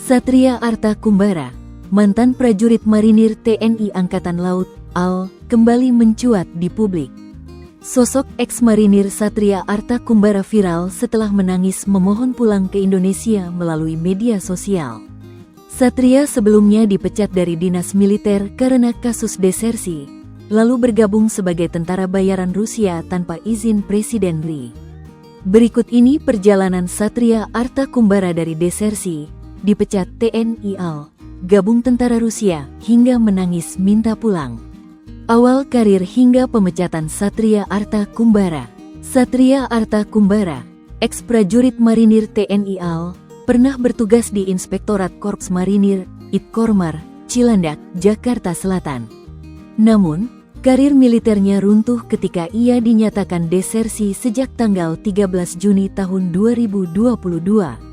Satria Arta Kumbara, mantan prajurit marinir TNI Angkatan Laut, AL, kembali mencuat di publik. Sosok ex-marinir Satria Arta Kumbara viral setelah menangis memohon pulang ke Indonesia melalui media sosial. Satria sebelumnya dipecat dari dinas militer karena kasus desersi, lalu bergabung sebagai tentara bayaran Rusia tanpa izin Presiden Lee. Berikut ini perjalanan Satria Arta Kumbara dari desersi, dipecat TNI AL, gabung tentara Rusia, hingga menangis minta pulang. Awal karir hingga pemecatan Satria Arta Kumbara. Satria Arta Kumbara, ex-prajurit marinir TNI AL, pernah bertugas di Inspektorat Korps Marinir, Itkormar, Cilandak, Jakarta Selatan. Namun, karir militernya runtuh ketika ia dinyatakan desersi sejak tanggal 13 Juni tahun 2022.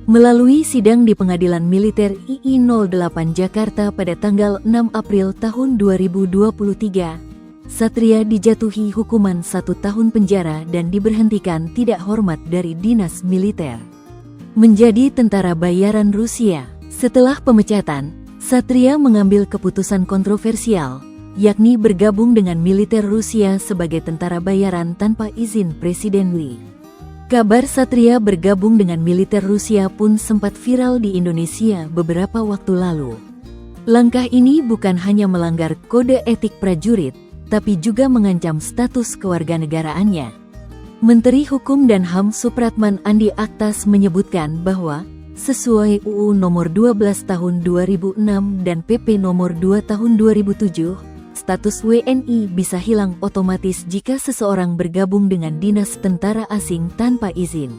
Melalui sidang di Pengadilan Militer II 08 Jakarta pada tanggal 6 April tahun 2023, Satria dijatuhi hukuman 1 tahun penjara dan diberhentikan tidak hormat dari dinas militer. Menjadi tentara bayaran Rusia. Setelah pemecatan, Satria mengambil keputusan kontroversial, yakni bergabung dengan militer Rusia sebagai tentara bayaran tanpa izin Presiden Lee. Kabar Satria bergabung dengan militer Rusia pun sempat viral di Indonesia beberapa waktu lalu. Langkah ini bukan hanya melanggar kode etik prajurit, tapi juga mengancam status kewarganegaraannya. Menteri Hukum dan HAM Supratman Andi Aktas menyebutkan bahwa, sesuai UU Nomor 12 Tahun 2006 dan PP Nomor 2 Tahun 2007, status WNI bisa hilang otomatis jika seseorang bergabung dengan dinas tentara asing tanpa izin.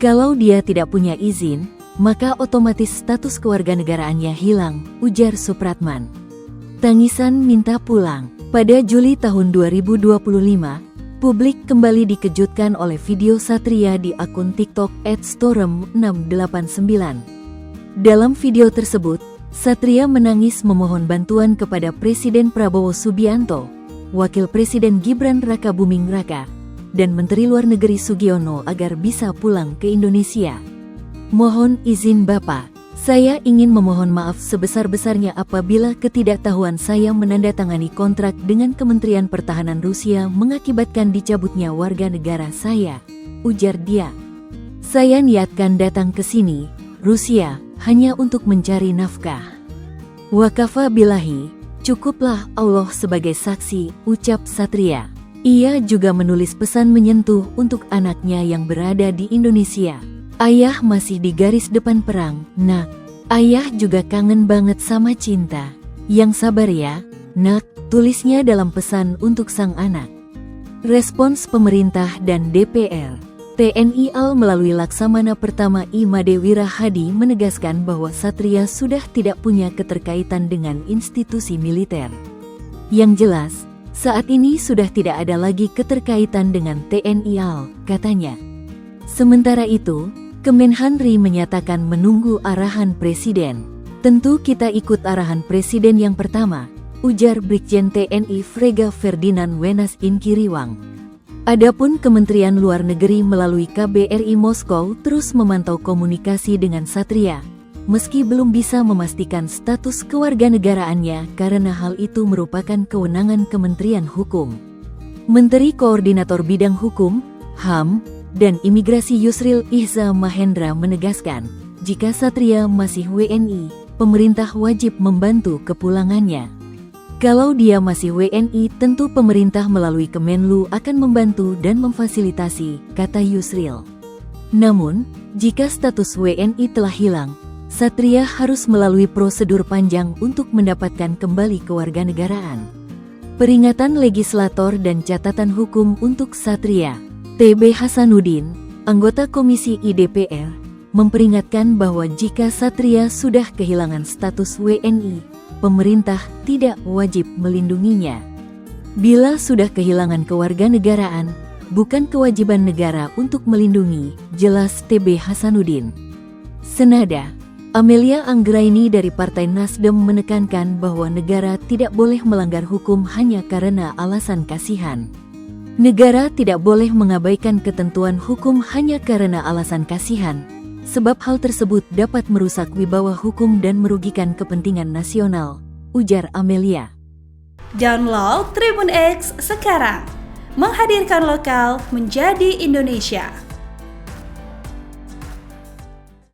Kalau dia tidak punya izin, maka otomatis status kewarganegaraannya hilang, ujar Supratman. Tangisan minta pulang. Pada Juli tahun 2025, publik kembali dikejutkan oleh video Satria di akun TikTok @storem689. Dalam video tersebut, Satria menangis memohon bantuan kepada Presiden Prabowo Subianto, Wakil Presiden Gibran Rakabuming Raka, dan Menteri Luar Negeri Sugiono agar bisa pulang ke Indonesia. Mohon izin Bapak, saya ingin memohon maaf sebesar-besarnya apabila ketidaktahuan saya menandatangani kontrak dengan Kementerian Pertahanan Rusia mengakibatkan dicabutnya warga negara saya, ujar dia. Saya niatkan datang ke sini, Rusia, hanya untuk mencari nafkah. Wakafa billahi, cukuplah Allah sebagai saksi, ucap Satria. Ia juga menulis pesan menyentuh untuk anaknya yang berada di Indonesia. Ayah masih di garis depan perang, nak. Ayah juga kangen banget sama Cinta. Yang sabar ya, nak, tulisnya dalam pesan untuk sang anak. Respons pemerintah dan DPR. TNI AL melalui Laksamana Pertama I Made Wirahadi menegaskan bahwa Satria sudah tidak punya keterkaitan dengan institusi militer. Yang jelas, saat ini sudah tidak ada lagi keterkaitan dengan TNI AL, katanya. Sementara itu, Kemenhan-RI menyatakan menunggu arahan Presiden. Tentu kita ikut arahan Presiden yang pertama, ujar Brigjen TNI Frega Ferdinand Wenas Inkiriwang. Adapun Kementerian Luar Negeri melalui KBRI Moskow terus memantau komunikasi dengan Satria, meski belum bisa memastikan status kewarganegaraannya karena hal itu merupakan kewenangan Kementerian Hukum. Menteri Koordinator Bidang Hukum, HAM, dan Imigrasi Yusril Ihza Mahendra menegaskan, jika Satria masih WNI, pemerintah wajib membantu kepulangannya. Kalau dia masih WNI, tentu pemerintah melalui Kemenlu akan membantu dan memfasilitasi, kata Yusril. Namun, jika status WNI telah hilang, Satria harus melalui prosedur panjang untuk mendapatkan kembali kewarganegaraan. Peringatan legislator dan catatan hukum untuk Satria. TB Hasanuddin, anggota Komisi IDPR, memperingatkan bahwa jika Satria sudah kehilangan status WNI, pemerintah tidak wajib melindunginya. Bila sudah kehilangan kewarganegaraan, bukan kewajiban negara untuk melindungi, jelas TB Hasanuddin. Senada, Amelia Anggraini dari Partai Nasdem menekankan bahwa negara tidak boleh melanggar hukum hanya karena alasan kasihan. Negara tidak boleh mengabaikan ketentuan hukum hanya karena alasan kasihan, sebab hal tersebut dapat merusak wibawa hukum dan merugikan kepentingan nasional, ujar Amelia. Download Tribun X sekarang, menghadirkan lokal menjadi Indonesia.